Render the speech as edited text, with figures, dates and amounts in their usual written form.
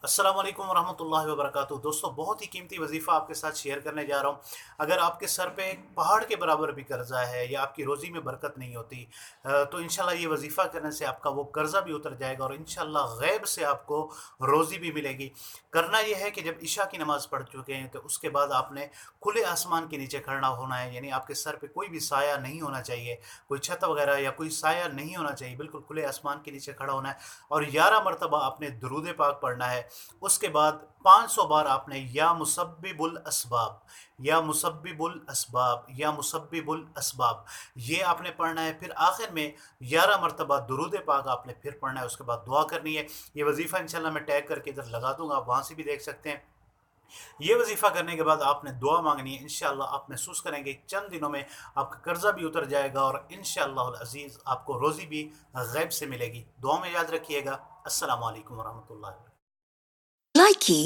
अस्सलाम वालेकुम वरहमतुल्लाहि वबरकातुहू। दोस्तों, बहुत ही कीमती वजीफ़ा आपके साथ शेयर करने जा रहा हूँ। अगर आपके सर पे एक पहाड़ के बराबर भी कर्ज़ा है या आपकी रोज़ी में बरकत नहीं होती, तो इंशाल्लाह ये वजीफ़ा करने से आपका वो कर्ज़ा भी उतर जाएगा और इंशाल्लाह गैब से आपको रोज़ी भी मिलेगी। करना ये है कि जब इशा की नमाज़ पढ़ चुके हैं तो उसके बाद आपने खुले आसमान के नीचे खड़ा होना है, यानी आपके सर पे कोई भी साया नहीं होना चाहिए, कोई छत वगैरह या कोई साया नहीं होना चाहिए, बिल्कुल खुले आसमान के नीचे खड़ा होना है और 11 मरतबा आपने दुरूद पाक पढ़ना है। उसके बाद 500 बार आपने या मुसब्बिबुल असबाब, या मुसब्बिबुल असबाब, या मुसब्बिबुल असबाब, ये आपने पढ़ना है। फिर आखिर में 11 मरतबा दुरूद पाक आपने फिर पढ़ना है, उसके बाद दुआ करनी है। ये वजीफ़ा इंशाल्लाह मैं टैग करके इधर लगा दूंगा, आप वहाँ से भी देख सकते हैं। ये वजीफ़ा करने के बाद आपने दुआ मांगनी है। इंशाल्लाह आप महसूस करेंगे चंद दिनों में आपका कर्जा भी उतर जाएगा और इंशाल्लाह अल अज़ीज़ आपको रोज़ी भी गैब से मिलेगी। दुआ में याद रखिएगा। अस्सलाम वालेकुम वरहमतुल्लाहि। Likey